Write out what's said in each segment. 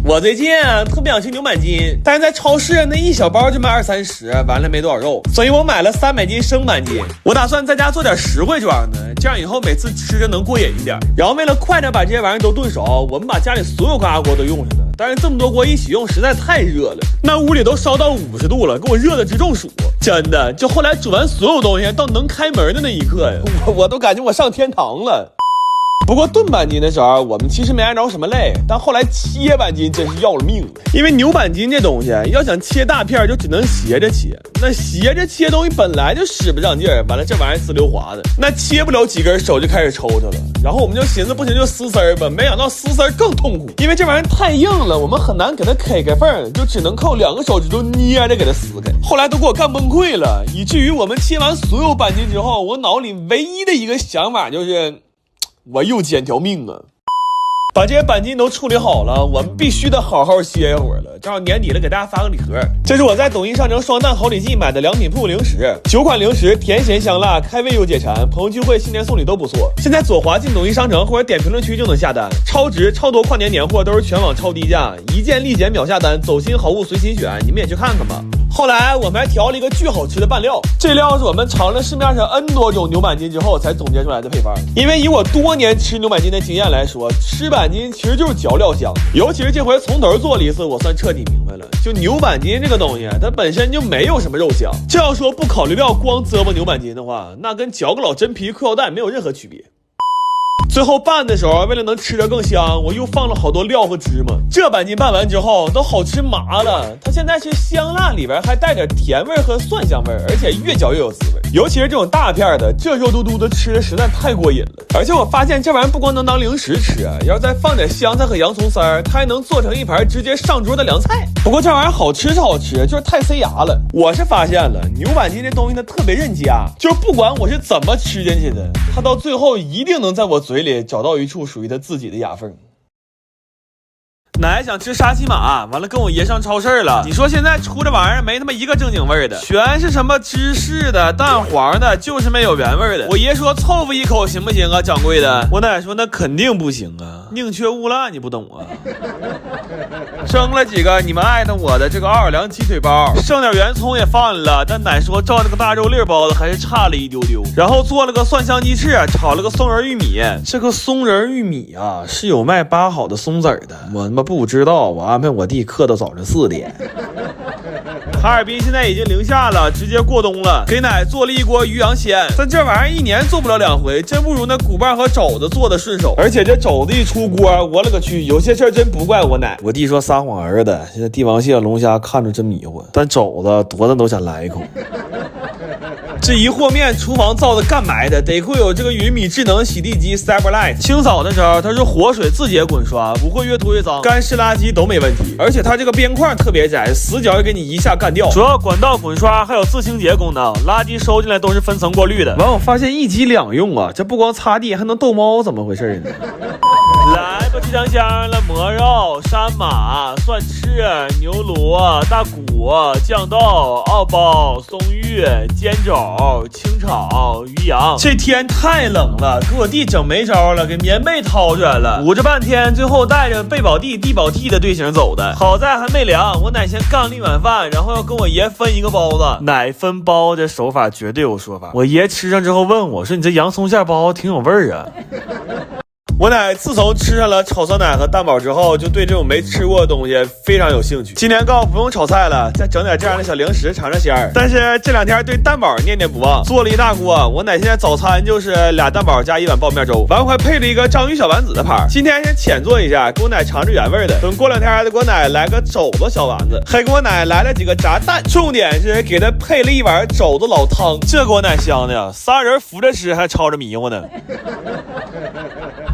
我最近特别想吃牛板筋，但是在超市那一小包就卖20-30，完了没多少肉，所以我买了300斤生板筋。我打算在家做点实惠装的，这样以后每次吃着能过瘾一点。然后为了快点把这些玩意儿都炖熟，我们把家里所有高压锅都用上了。但是这么多锅一起用实在太热了，那屋里都烧到50度了，给我热的直中暑。真的，就后来煮完所有东西到能开门的那一刻呀，我都感觉我上天堂了。不过炖板筋的时候，我们其实没挨着什么累，但后来切板筋真是要了命了。因为牛板筋这东西要想切大片，就只能斜着切，那斜着切东西本来就使不上劲儿，完了这玩意儿呲溜滑的，那切不了几根手就开始抽抽了。然后我们就寻思不行就撕丝儿吧，没想到撕丝儿更痛苦，因为这玩意儿太硬了，我们很难给它开个缝，就只能靠2个手指头捏着给它撕开。后来都给我干崩溃了，以至于我们切完所有板筋之后，我脑里唯一的一个想法就是我又捡条命啊！把这些板筋都处理好了，我们必须得好好歇一会儿了。正好年底了，给大家发个礼盒，这是我在抖音上城双蛋好礼季买的良品铺零食，9款零食，甜咸香辣，开胃又解馋，朋友聚会、新年送礼都不错。现在左滑进抖音商城或者点评论区就能下单，超值超多跨年年货都是全网超低价，一键立减秒下单，走心好物随心选，你们也去看看吧。后来我们还调了一个巨好吃的拌料，这料是我们尝了市面上 N 多种牛板筋之后才总结出来的配方。因为以我多年吃牛板筋的经验来说，吃板筋其实就是嚼料香，尤其是这回从头做了一次，我算彻底明白了，就牛板筋这个东西它本身就没有什么肉香，这要说不考虑料光啧吧牛板筋的话，那跟嚼个老真皮裤腰带没有任何区别。最后拌的时候，为了能吃得更香，我又放了好多料和芝麻。这板筋拌完之后都好吃麻了，它现在是香辣里边还带点甜味和蒜香味，而且越嚼越有滋味。尤其是这种大片的，这肉嘟嘟的吃的实在太过瘾了。而且我发现这玩意儿不光能当零食吃啊，要是再放点香菜和洋葱丝儿，它还能做成一盘直接上桌的凉菜。不过这玩意儿好吃是好吃，就是太塞牙了。我是发现了牛板筋这东西它特别认家，就是不管我是怎么吃进去的，它到最后一定能在我嘴里找到一处属于他自己的牙缝。奶想吃沙琪玛，完了跟我爷上超市了。你说现在出这玩意儿没他妈一个正经味的，全是什么芝士的、蛋黄的，就是没有原味的。我爷说凑合一口行不行啊，掌柜的？我奶说那肯定不行啊，宁缺毋滥，你不懂啊。蒸了几个你们爱的我的这个奥尔良鸡腿包，剩点圆葱也放了，但奶说照那个大肉粒包子还是差了一丢丢。然后做了个蒜香鸡翅，炒了个松仁玉米。这个松仁玉米啊是有卖扒好的松子的，我他妈不知道，我安排我弟刻到早上4点。哈尔滨现在已经零下了，直接过冬了。给奶做了一锅鱼羊鲜，但这玩意儿1年做不了2回，真不如那骨棒和肘子做的顺手。而且这肘子一出锅，我勒个去，有些事儿真不怪我奶。我弟说撒谎儿子，现在帝王蟹、龙虾看着真迷糊，但肘子多的都想来一口。这一和面厨房造的干埋的，得亏有这个云米智能洗地机 Cyberlight， 清扫的时候它是活水自己滚刷，不会越涂越脏，干湿垃圾都没问题。而且它这个边框特别窄，死角给你一下干掉。主要管道滚刷还有自清洁功能，垃圾收进来都是分层过滤的。完我发现1机2用啊，这不光擦地还能逗猫，怎么回事呢？来吧，鸡香香了，蘑肉、山马、蒜翅、牛螺、大骨、酱豆、奥包、松玉、煎肘、清炒、鱼羊。这天太冷了，给我弟整没招了，给棉被掏出来了，捂着半天，最后带着贝宝地、地宝娣的队形走的。好在还没凉，我奶先干了一碗饭，然后要跟我爷分一个包子。奶分包这手法绝对有说法。我爷吃上之后问我说：“你这洋葱馅包挺有味儿啊。”我奶自从吃上了炒酸奶和蛋堡之后，就对这种没吃过的东西非常有兴趣。今年告诉不用炒菜了，再整点这样的小零食尝尝鲜儿。但是这2天对蛋堡念念不忘，做了一大锅。我奶现在早餐就是2蛋堡加1碗爆面粥，完还配了一个章鱼小丸子的盘。今天先浅做一下，给我奶尝着原味的。等过2天再给我奶来个肘子小丸子，还给我奶来了几个炸蛋，重点是给他配了一碗肘子老汤，这给我奶香的呀，3人扶着吃还吵着迷糊呢。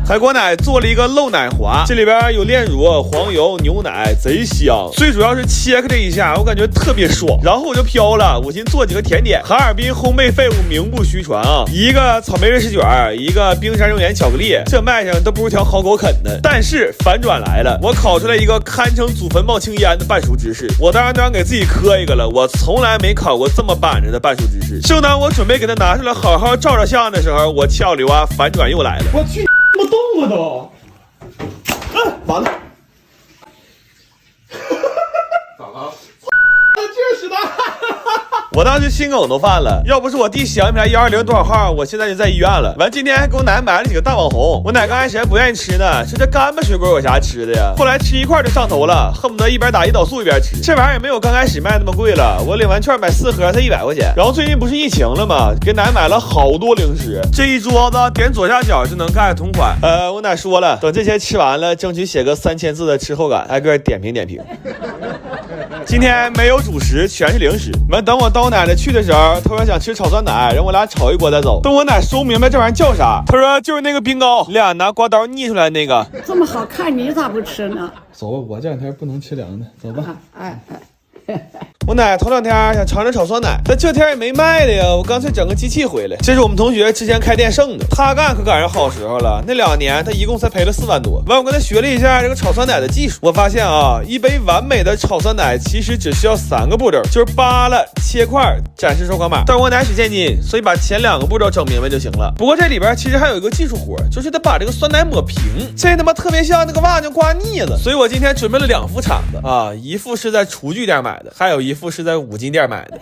还给我奶做了一个漏奶滑，这里边有炼乳、黄油、牛奶，贼香。最主要是切开这一下，我感觉特别爽。然后我就飘了，我寻思做几个甜点。哈尔滨烘焙废物名不虚传啊，一个草莓瑞士卷，一个冰山熔岩巧克力，这卖相都不如条好狗啃的。但是反转来了，我烤出来一个堪称祖坟冒青烟的半熟芝士。我当然都想给自己磕一个了，我从来没烤过这么板着的半熟芝士。正当我准备给它拿出来好好照照相的时候，我俏流啊反转又来了。我去，不动了都。完了。我当时心梗都犯了，要不是我弟想起来120多少号，我现在就在医院了。完今天还给我奶买了几个大网红，我奶刚开始还不愿意吃呢，说这干巴水果有啥吃的呀？后来吃一块就上头了，恨不得一边打胰岛素一边吃。这玩意儿也没有刚开始卖那么贵了，我领完券买4盒才100块钱。然后最近不是疫情了吗？给奶买了好多零食，这一桌子点左下角就能盖同款。我奶说了，等这些吃完了，争取写个3000字的吃后感，挨个点评点评。今天没有主食，全是零食。完，等我到我奶奶去的时候，她说想吃炒酸奶，让我俩炒一锅再走。等我奶说不明白这玩意儿叫啥，她说就是那个冰糕，俩拿刮刀腻出来那个。这么好看，你咋不吃呢？走吧，我这2天不能吃凉的，走吧。我奶头2天想尝尝炒酸奶，但这天也没卖的呀，我干脆整个机器回来。这是我们同学之前开店剩的，他干可赶上好时候了。那2年他一共才赔了4万多。完，我跟他学了一下这个炒酸奶的技术，我发现啊，一杯完美的炒酸奶其实只需要3个步骤，就是扒拉、切块、展示收款码。但是我奶使现金，所以把前2个步骤整明白就行了。不过这里边其实还有一个技术活，就是得把这个酸奶抹平，这他妈特别像那个袜子刮腻子。所以我今天准备了2副铲子啊，一副是在厨具店买的，还有一副是在五金店买的。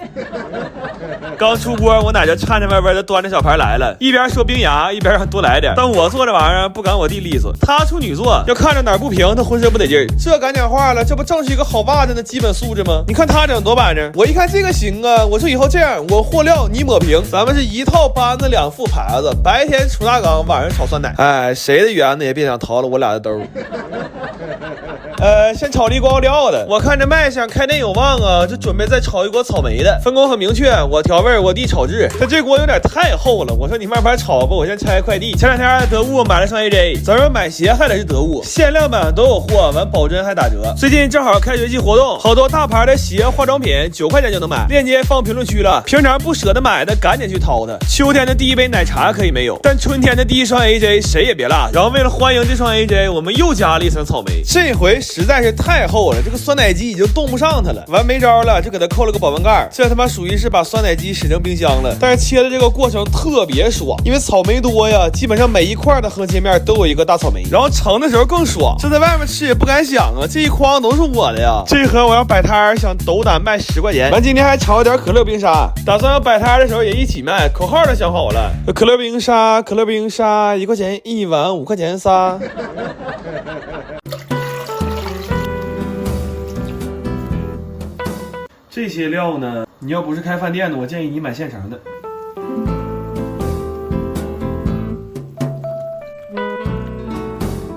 刚出锅，我奶就颤颤巍巍的端着小盘来了，一边说冰牙，一边让多来点。但我做这玩意儿不赶我弟利索，他处女座，要看着哪儿不平，他浑身不得劲儿。这敢讲话了，这不正是一个好袜子的基本素质吗？你看他整多板正，我一看这个行啊，我说以后这样，我和料你抹平，咱们是一套班子2副牌子，白天出大缸，晚上炒酸奶。哎，谁的园子也别想逃了我俩的兜。先炒了一锅料的，我看这卖相开店有望啊，就准备再炒一锅草莓的。分工很明确，我调味，我弟炒制。但这锅有点太厚了，我说你慢慢炒吧，我先拆快递。前2天得物买了双 AJ， 咱说买鞋还得是得物，限量版都有货，完保真还打折。最近正好开学季活动，好多大牌的鞋、化妆品9块钱就能买，链接放评论区了。平常不舍得买的赶紧去掏它。秋天的第一杯奶茶可以没有，但春天的第一双 AJ 谁也别落。然后为了欢迎这双 AJ， 我们又加了一层草莓，这回实在是太厚了，这个酸奶机已经动不上它了。完没招了，就给它扣了个保温盖。这他妈属于是把酸奶机使成冰箱了。但是切的这个过程特别爽，因为草莓多呀，基本上每一块的横切面都有一个大草莓。然后盛的时候更爽，这在外面吃也不敢想啊，这一筐都是我的呀。这盒我要摆摊想斗胆卖10块钱。完今天还炒一点可乐冰沙，打算要摆摊的时候也一起卖，口号都想好了，可乐冰沙，可乐冰沙，1块钱1碗，5块钱仨。这些料呢，你要不是开饭店的，我建议你买现成的。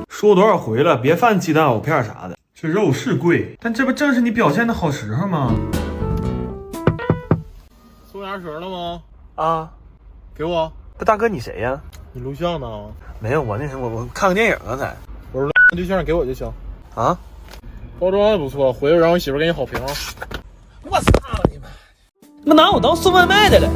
说多少回了，别放鸡蛋藕片啥的。这肉是贵，但这不正是你表现的好时候吗？送牙绳了吗？啊，给我。那大哥你谁呀？你录像呢？没有，我那什么，我看个电影刚才。我说对象给我就行。啊，包装也不错，回头让我媳妇给你好评啊。我操你妈！他妈拿我当送外卖的了。